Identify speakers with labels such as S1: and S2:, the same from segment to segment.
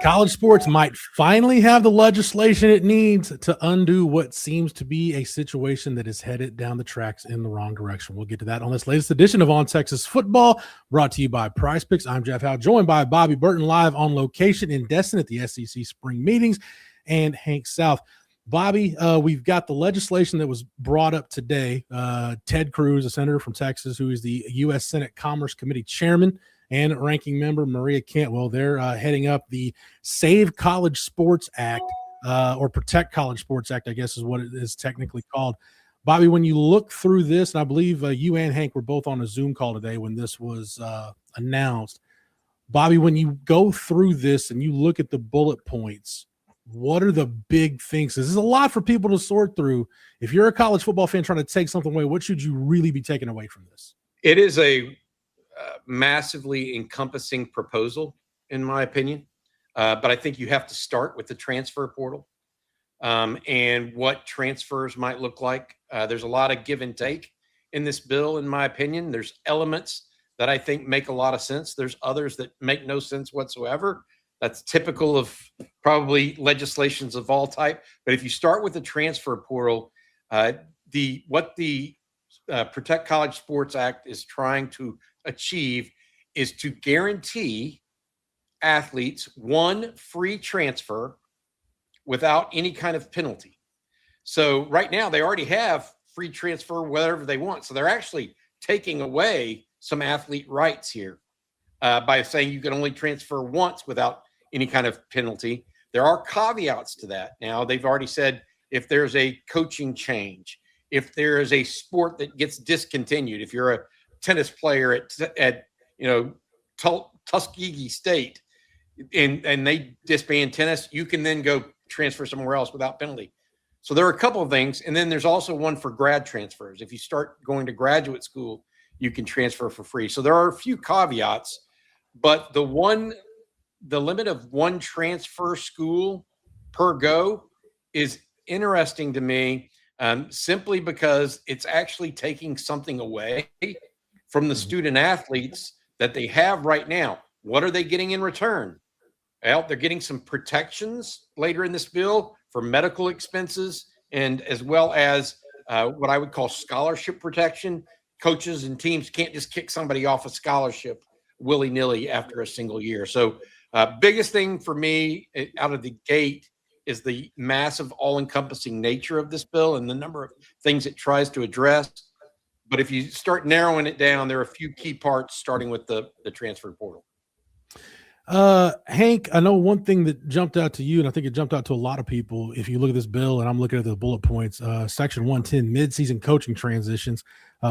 S1: College sports might finally have the legislation it needs to undo what seems to be a situation that is headed down the tracks in the wrong direction. We'll get to that on this latest edition of On Texas Football, brought to you by Prize Picks. I'm Jeff Howe, joined by Bobby Burton, live on location in Destin at the SEC Spring Meetings, and Hank South. Bobby, we've got the legislation that was brought up today. Ted Cruz, a senator from Texas, who is the U.S. Senate Commerce Committee chairman, and ranking member Maria Cantwell. They're heading up the Save College Sports Act, or Protect College Sports Act, I guess is what it is technically called. Bobby, when you look through this, and I believe you and Hank were both on a Zoom call today when this was announced. Bobby, when you go through this and you look at the bullet points, what are the big things? This is a lot for people to sort through. If you're a college football fan trying to take something away, what should you really be taking away from this?
S2: It is a massively encompassing proposal, in my opinion. But I think you have to start with the transfer portal and what transfers might look like. There's a lot of give and take in this bill, in my opinion. There's elements that I think make a lot of sense. There's others that make no sense whatsoever. That's typical of probably legislations of all type. But if you start with the transfer portal, what the Protect College Sports Act is trying to achieve is to guarantee athletes one free transfer without any kind of penalty. So right now they already have free transfer whatever they want. So they're actually taking away some athlete rights here by saying you can only transfer once without any kind of penalty. There are caveats to that. Now they've already said if there's a coaching change, if there is a sport that gets discontinued, if you're a tennis player at Tuskegee State and they disband tennis, you can then go transfer somewhere else without penalty. So there are a couple of things. And then there's also one for grad transfers. If you start going to graduate school, you can transfer for free. So there are a few caveats, but the limit of one transfer school per go is interesting to me, simply because it's actually taking something away from the student athletes that they have right now. What are they getting in return? Well, they're getting some protections later in this bill for medical expenses, and as well as what I would call scholarship protection. Coaches and teams can't just kick somebody off a scholarship willy-nilly after a single year. So biggest thing for me out of the gate is the massive all-encompassing nature of this bill and the number of things it tries to address. But if you start narrowing it down, there are a few key parts, starting with the transfer portal.
S1: Hank, I know one thing that jumped out to you, and I think it jumped out to a lot of people, if you look at this bill, and I'm looking at the bullet points, Section 110, mid-season coaching transitions,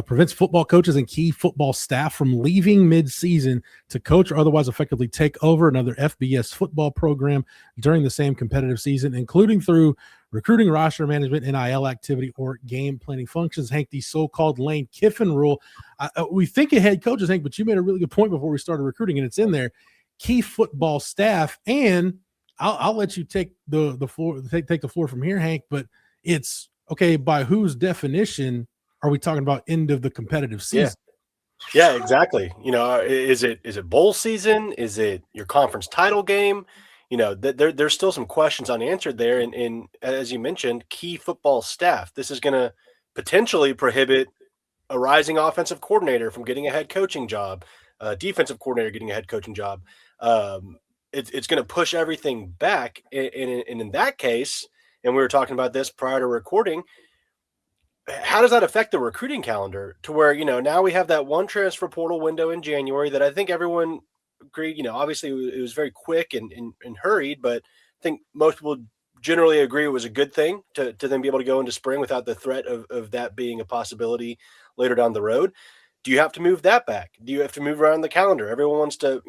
S1: prevents football coaches and key football staff from leaving mid-season to coach or otherwise effectively take over another FBS football program during the same competitive season, including through recruiting, roster management, NIL activity, or game planning functions. Hank, the so-called Lane Kiffin rule. We think of head coaches, Hank, but you made a really good point before we started recruiting, and it's in there. Key football staff, and I'll let you take the floor, take the floor from here, Hank. But it's okay. By whose definition are we talking about? End of the competitive season?
S3: Yeah, exactly. Is it bowl season? Is it your conference title game? There's still some questions unanswered there. And as you mentioned, key football staff. This is going to potentially prohibit a rising offensive coordinator from getting a head coaching job, a defensive coordinator getting a head coaching job. It's going to push everything back. And in that case, and we were talking about this prior to recording, how does that affect the recruiting calendar to where, now we have that one transfer portal window in January that I think everyone agreed, obviously it was very quick and hurried, but I think most people generally agree it was a good thing to then be able to go into spring without the threat of that being a possibility later down the road. Do you have to move that back? Do you have to move around the calendar? Everyone wants to,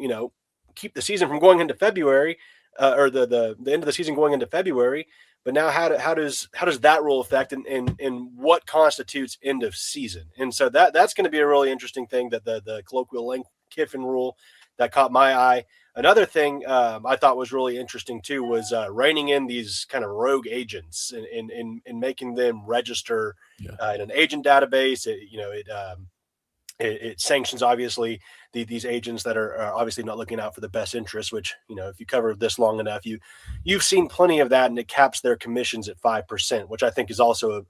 S3: keep the season from going into February, or the end of the season going into February. But now how does that rule affect and what constitutes end of season? And so that's going to be a really interesting thing, that the colloquial Lane Kiffin rule that caught my eye. Another thing I thought was really interesting too was reining in these kind of rogue agents and making them register in an agent database. It sanctions obviously these agents that are obviously not looking out for the best interest, which, if you cover this long enough, you've seen plenty of that, and it caps their commissions at 5%, which I think is also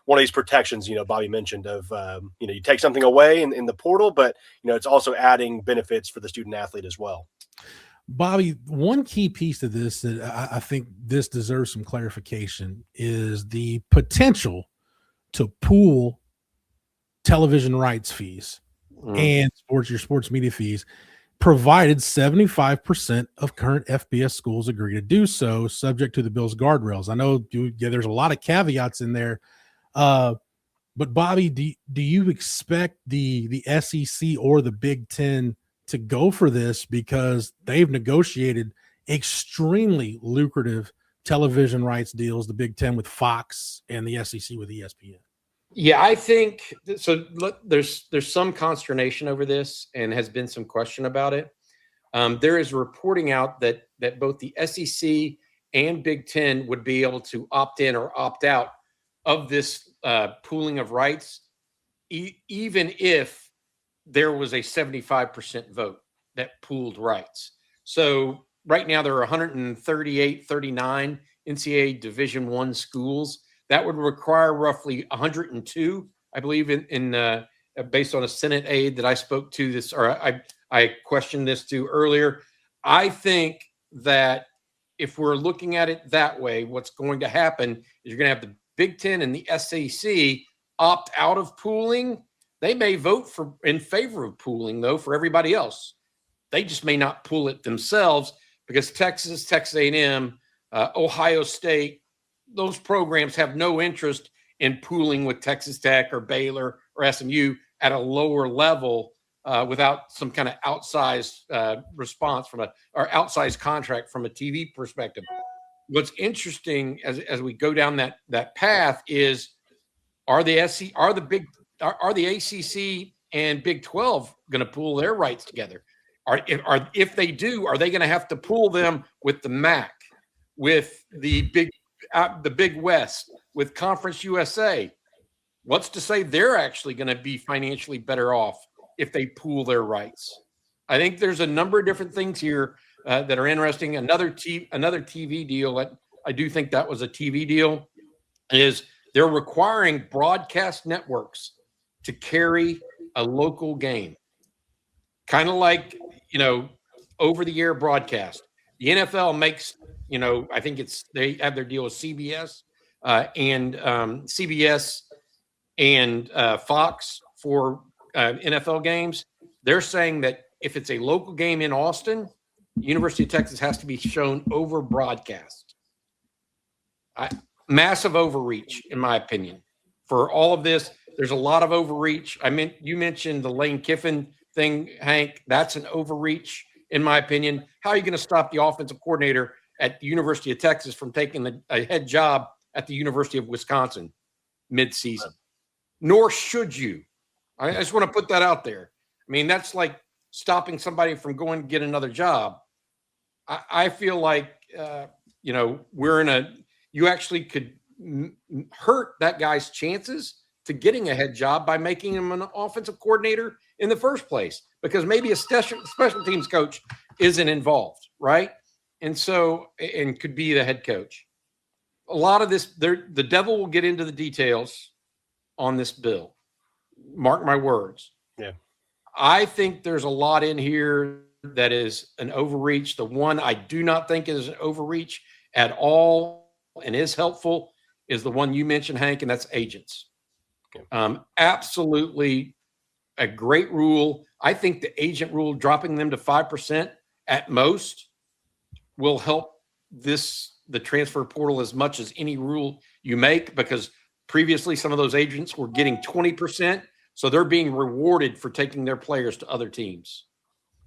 S3: one of these protections, Bobby mentioned of, you take something away in the portal, but, it's also adding benefits for the student athlete as well.
S1: Bobby, one key piece to this that I think this deserves some clarification is the potential to pool television rights fees and your sports media fees, provided 75% of current FBS schools agree to do so, subject to the bill's guardrails. I know there's a lot of caveats in there, but Bobby, do you expect the SEC or the Big Ten to go for this because they've negotiated extremely lucrative television rights deals, the Big Ten with Fox and the SEC with ESPN?
S2: Yeah, I think so. There's some consternation over this and has been some question about it. There is reporting out that both the SEC and Big Ten would be able to opt in or opt out of this pooling of rights, even if there was a 75% vote that pooled rights. So right now there are 138, 39 NCAA Division I schools. That would require roughly 102, I believe, in based on a Senate aide that I spoke to this, or I questioned this to earlier. I think that if we're looking at it that way, what's going to happen is you're going to have the Big Ten and the SEC opt out of pooling. They may vote in favor of pooling, though, for everybody else. They just may not pool it themselves because Texas, Texas A&M, Ohio State, those programs have no interest in pooling with Texas Tech or Baylor or SMU at a lower level without some kind of outsized response or outsized contract from a TV perspective. What's interesting as we go down that path is are the ACC and Big 12 going to pool their rights together? If they do, are they going to have to pool them with the MAC, with the Big West, with Conference USA? What's to say they're actually going to be financially better off if they pool their rights? I think there's a number of different things here that are interesting. Another TV deal, I do think that was a TV deal, is they're requiring broadcast networks to carry a local game. Kind of like, over-the-air broadcast. The NFL makes, I think they have their deal with CBS and Fox for NFL games. They're saying that if it's a local game in Austin, University of Texas has to be shown over broadcast. Massive overreach, in my opinion. For all of this, there's a lot of overreach. You mentioned the Lane Kiffin thing, Hank. That's an overreach, in my opinion. How are you going to stop the offensive coordinator at the University of Texas from taking a head job at the University of Wisconsin mid-season? Nor should you. I just want to put that out there. That's like stopping somebody from going to get another job. I feel like, you actually could hurt that guy's chances to getting a head job by making him an offensive coordinator in the first place, because maybe a special teams coach isn't involved, right? And could be the head coach. A lot of this, the devil will get into the details on this bill. Mark my words.
S3: Yeah.
S2: I think there's a lot in here that is an overreach. The one I do not think is an overreach at all and is helpful is the one you mentioned, Hank, and that's agents. Okay. Absolutely a great rule. I think the agent rule, dropping them to 5% at most, will help the transfer portal as much as any rule you make, because previously some of those agents were getting 20%. So they're being rewarded for taking their players to other teams,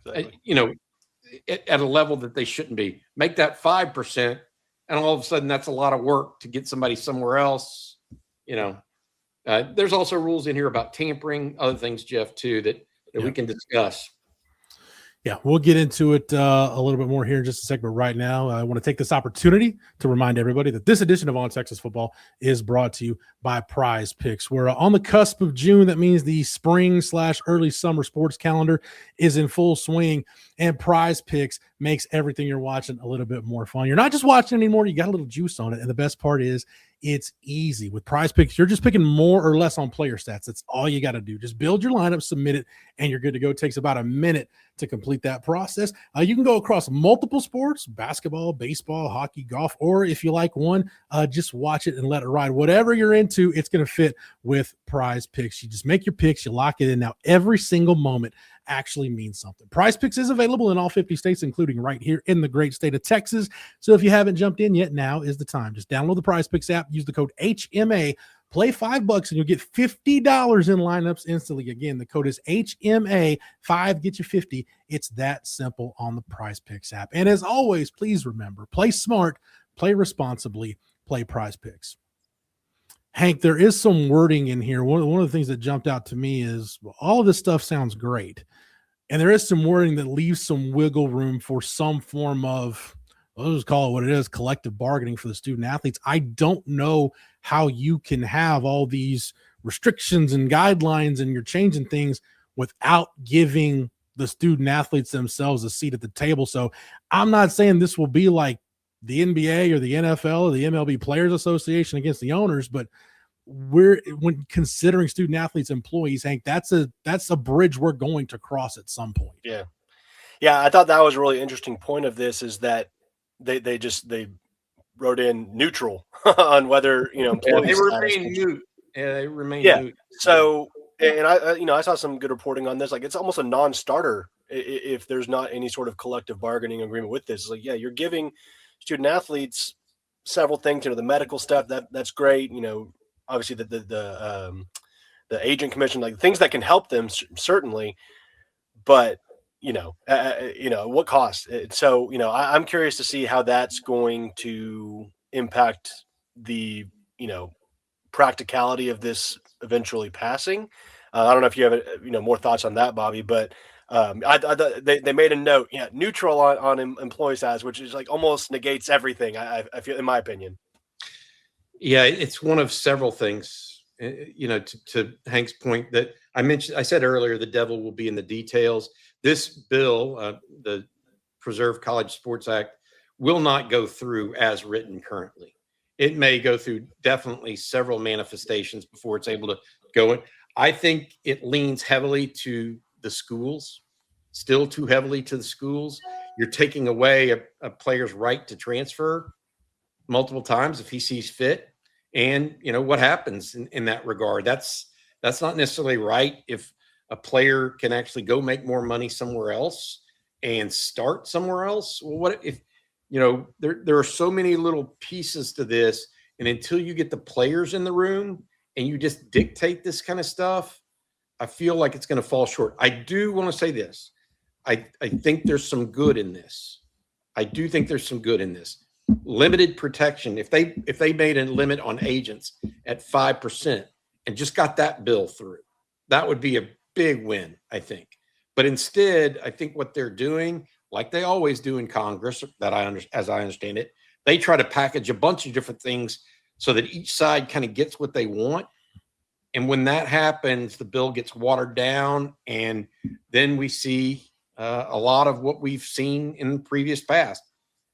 S2: exactly. At a level that they shouldn't be. Make that 5%, and all of a sudden that's a lot of work to get somebody somewhere else. There's also rules in here about tampering, other things, Jeff, too, that we can discuss.
S1: Yeah, we'll get into it a little bit more here in just a second. But right now, I want to take this opportunity to remind everybody that this edition of On Texas Football is brought to you by Prize Picks. We're on the cusp of June. That means the spring/early summer sports calendar is in full swing, and Prize Picks makes everything you're watching a little bit more fun. You're not just watching anymore; you got a little juice on it. And the best part is, it's easy. With Prize Picks, you're just picking more or less on player stats. That's all you got to do. Just build your lineup, submit it, and you're good to go. It takes about a minute to complete that process. You can go across multiple sports: basketball, baseball, hockey, golf, or if you like one, just watch it and let it ride. Whatever you're into, it's going to fit with Prize Picks. You just make your picks, you lock it in. Now, every single moment actually means something. Prize Picks is available in all 50 states, including right here in the great state of Texas. So if you haven't jumped in yet, now is the time. Just download the Prize Picks app, use the code HMA, play $5 and you'll get $50 in lineups instantly. Again, the code is HMA5, get you 50. It's that simple on the Prize Picks app. And as always, please remember, play smart, play responsibly, play Prize Picks. Hank, there is some wording in here. One of the things that jumped out to me is, well, all of this stuff sounds great. And there is some wording that leaves some wiggle room for some form of, let's just call it what it is, collective bargaining for the student athletes. I don't know how you can have all these restrictions and guidelines and you're changing things without giving the student athletes themselves a seat at the table. So I'm not saying this will be like the NBA or the NFL or the MLB Players Association against the owners, but when considering student athletes, employees, Hank, that's a bridge we're going to cross at some point.
S3: Yeah. I thought that was a really interesting point of this, is that they wrote in neutral on whether, employees.
S2: They remain
S3: moot. So, and I saw some good reporting on this. Like, it's almost a non-starter if there's not any sort of collective bargaining agreement with this. It's like, yeah, you're giving student athletes several things. The medical stuff that's great. Obviously the agent commission, like things that can help them certainly, but what cost? So I'm curious to see how that's going to impact the practicality of this eventually passing. I don't know if you have more thoughts on that, Bobby, but they made a note, neutral on employee size, which is like almost negates everything. I feel, in my opinion.
S2: Yeah, it's one of several things. To Hank's point that I said earlier, the devil will be in the details. This bill, the Preserve College Sports Act, will not go through as written currently. It may go through definitely several manifestations before it's able to go in. I think it leans heavily to the schools, still too heavily to the schools. You're taking away a player's right to transfer multiple times if he sees fit. And, what happens in that regard? That's not necessarily right. If a player can actually go make more money somewhere else and start somewhere else, well, what if, there are so many little pieces to this. And until you get the players in the room and you just dictate this kind of stuff, I feel like it's going to fall short. I do want to say this. I think there's some good in this. I do think there's some good in this. Limited protection. If they made a limit on agents at 5% and just got that bill through, that would be a big win, I think. But instead, I think what they're doing, like they always do in Congress, as I understand it, they try to package a bunch of different things so that each side kind of gets what they want. And when that happens, the bill gets watered down, and then we see a lot of what we've seen in the previous past.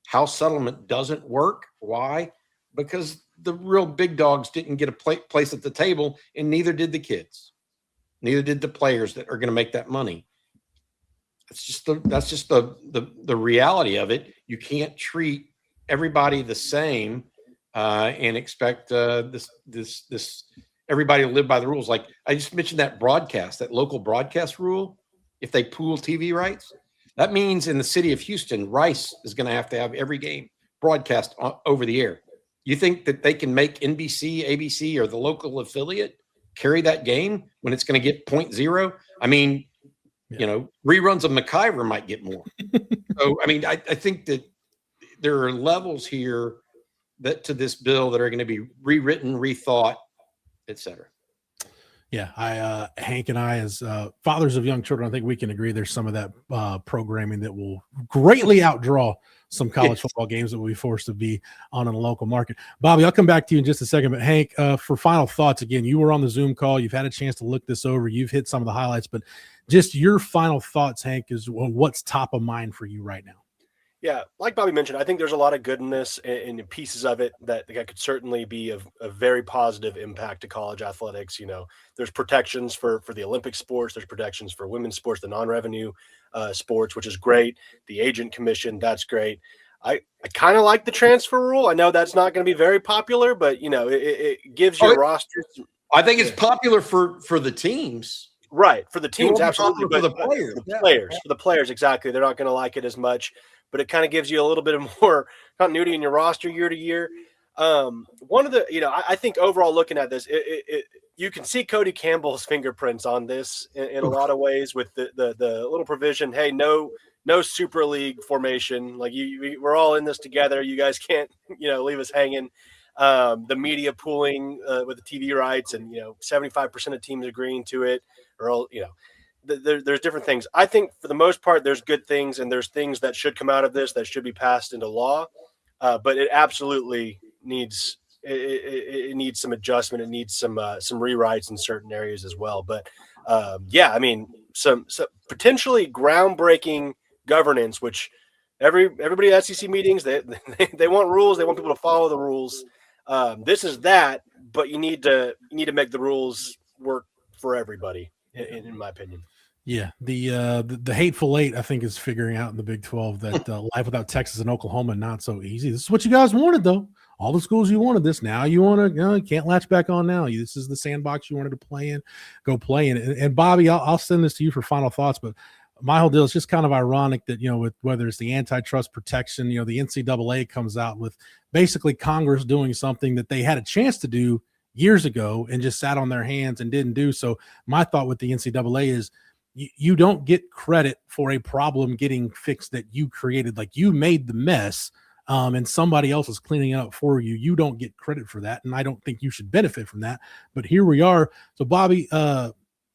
S2: House settlement doesn't work. Why? Because the real big dogs didn't get a place at the table, and neither did the kids. Neither did the players that are going to make that money. That's just the reality of it. You can't treat everybody the same and expect this everybody to live by the rules. Like I just mentioned, that local broadcast rule. If they pool TV rights, that means in the city of Houston, Rice is going to have every game broadcast over the air. You think that they can make NBC, ABC, or the local affiliate carry that game when it's going to get 0.0? I mean, reruns of MacGyver might get more. So, I mean, I think that there are levels here to this bill that are going to be rewritten, rethought, et cetera.
S1: Yeah, Hank and I, as fathers of young children, I think we can agree there's some of that programming that will greatly outdraw some college
S2: Yes.
S1: football games that we'll be forced to be on in the local market. Bobby, I'll come back to you in just a second, but Hank, for final thoughts, again, you were on the Zoom call. You've had a chance to look this over. You've hit some of the highlights, but just your final thoughts, Hank, is what's top of mind for you right now?
S3: Yeah, like Bobby mentioned, I think there's a lot of goodness in pieces of it that could certainly be of a very positive impact to college athletics. There's protections for the Olympic sports, there's protections for women's sports, the non-revenue sports, which is great. The agent commission, that's great. I kind of like the transfer rule. I know that's not going to be very popular, but it gives your rosters.
S2: I think it's popular for the teams.
S3: Right, for the teams,
S2: won't be
S3: absolutely,
S2: popular
S3: but
S2: for the players.
S3: for the players, exactly. They're not going to like it as much, but it kind of gives you a little bit of more continuity in your roster year to year. One of the, I think overall looking at this, you can see Cody Campbell's fingerprints on this in a lot of ways with the little provision. Hey, no Super League formation. Like we're all in this together. You guys can't, leave us hanging. The media pooling with the TV rights, and 75% of teams agreeing to it, or there's different things. I think for the most part, there's good things, and there's things that should come out of this that should be passed into law. But it absolutely needs it needs some adjustment. It needs some rewrites in certain areas as well. But I mean, some potentially groundbreaking governance, which everybody at SEC meetings, they want rules. They want people to follow the rules. This is that, but you need to make the rules work for everybody, in my opinion.
S1: Yeah, the hateful eight, I think, is figuring out in the Big 12 that life without Texas and Oklahoma not so easy. This is what you guys wanted, though. All the schools you wanted this. Now you want to, you can't latch back on now. This is the sandbox you wanted to play in. Go play in. And Bobby, I'll send this to you for final thoughts, but my whole deal is just kind of ironic that, with whether it's the antitrust protection, the NCAA comes out with basically Congress doing something that they had a chance to do years ago and just sat on their hands and didn't do. So my thought with the NCAA is, you don't get credit for a problem getting fixed that you created. Like, you made the mess and somebody else is cleaning it up for you. You don't get credit for that. And I don't think you should benefit from that. But here we are. So Bobby,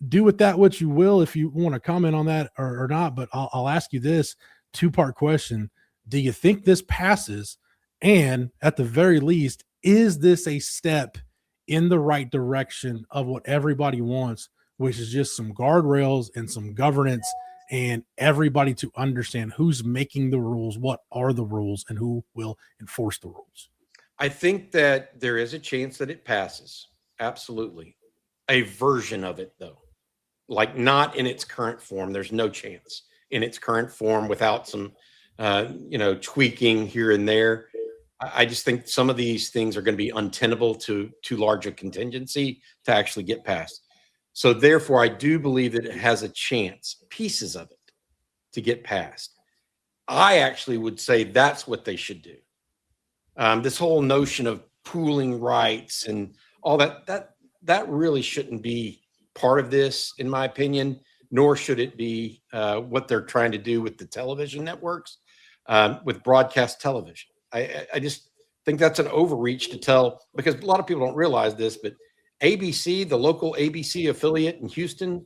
S1: do with that what you will, if you want to comment on that or not. But I'll ask you this two-part question. Do you think this passes? And at the very least, is this a step in the right direction of what everybody wants, which is just some guardrails and some governance and everybody to understand who's making the rules, what are the rules, and who will enforce the rules?
S2: I think that there is a chance that it passes. Absolutely. A version of it, though, like not in its current form. There's no chance in its current form without some, tweaking here and there. I just think some of these things are going to be untenable to too large a contingency to actually get passed. So therefore, I do believe that it has a chance, pieces of it, to get passed. I actually would say that's what they should do. This whole notion of pooling rights and all that really shouldn't be part of this, in my opinion, nor should it be what they're trying to do with the television networks, with broadcast television. I just think that's an overreach to tell, because a lot of people don't realize this, but ABC, the local ABC affiliate in Houston,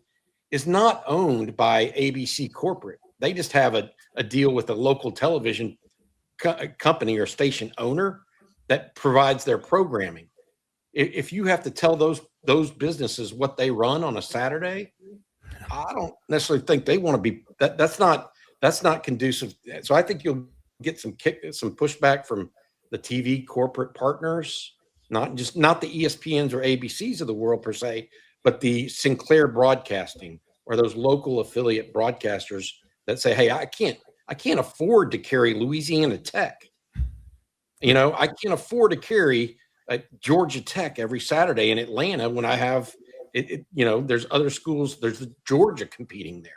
S2: is not owned by ABC corporate. They just have a deal with a local television company or station owner that provides their programming. If you have to tell those businesses what they run on a Saturday, I don't necessarily think they want to be that's not conducive. So I think you'll get some pushback from the TV corporate partners, not the ESPNs or ABCs of the world per se, but the Sinclair Broadcasting or those local affiliate broadcasters that say, hey, I can't afford to carry Louisiana Tech. I can't afford to carry Georgia Tech every Saturday in Atlanta when I have there's other schools, there's the Georgia competing there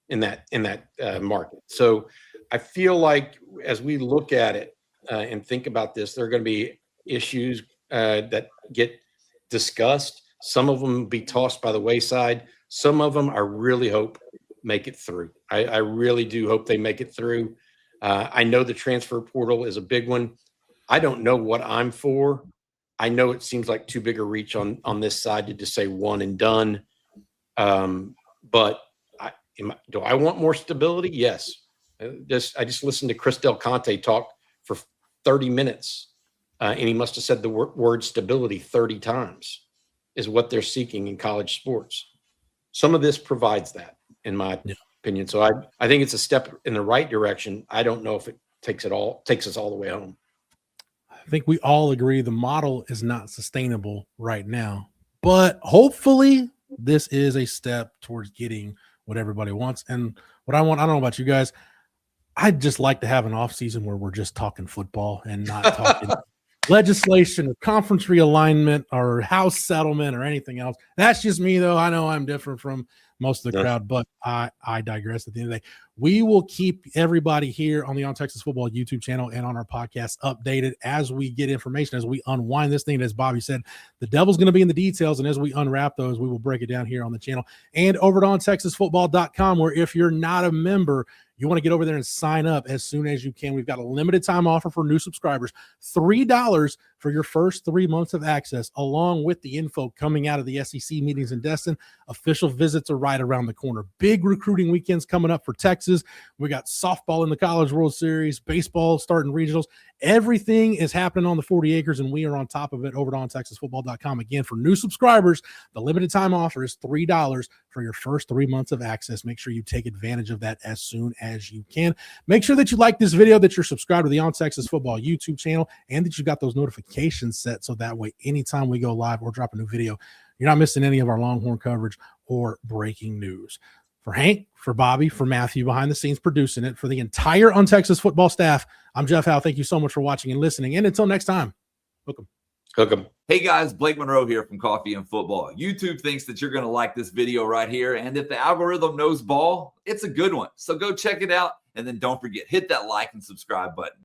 S2: in that market. So I feel like as we look at it and think about this, there are going to be issues that get discussed. Some of them be tossed by the wayside. Some of them I really hope make it through. I really do hope they make it through. I know the transfer portal is a big one. I don't know what I'm for. I know it seems like too big a reach on this side to just say one and done. But do I want more stability? Yes. I just listened to Chris Del Conte talk for 30 minutes, and he must have said the word stability 30 times is what they're seeking in college sports. Some of this provides that, in my opinion. So I think it's a step in the right direction. I don't know if it takes us all the way home.
S1: I think we all agree the model is not sustainable right now, but hopefully this is a step towards getting what everybody wants. And what I don't know about you guys, I'd just like to have an off season where we're just talking football and not talking legislation or conference realignment or house settlement or anything else. That's just me, though. I know I'm different from most of the crowd, but I digress. At the end of the day, we will keep everybody here on the On Texas Football YouTube channel and on our podcast updated as we get information, as we unwind this thing. As Bobby said, the devil's going to be in the details, and as we unwrap those, we will break it down here on the channel and over at ontexasfootball.com, where if you're not a member, you want to get over there and sign up as soon as you can. We've got a limited time offer for new subscribers, $3 for your first 3 months of access, along with the info coming out of the SEC meetings in Destin. Official visits are right around the corner. Big recruiting weekends coming up for Texas. We got softball in the College World Series, baseball starting regionals. Everything is happening on the 40 acres, and we are on top of it over at ontexasfootball.com. Again, for new subscribers, the limited time offer is $3 for your first 3 months of access. Make sure you take advantage of that as soon as you can. Make sure that you like this video, that you're subscribed to the On Texas Football YouTube channel, and that you got those notifications set so that way anytime we go live or drop a new video, you're not missing any of our Longhorn coverage or breaking news. For Hank, for Bobby, for Matthew behind the scenes producing it, for the entire On Texas Football staff, I'm Jeff Howe. Thank you so much for watching and listening. And until next time, hook 'em.
S2: Hook 'em.
S4: Hey guys, Blake Monroe here from Coffee and Football. YouTube thinks that you're going to like this video right here. And if the algorithm knows ball, it's a good one. So go check it out. And then don't forget, hit that like and subscribe button.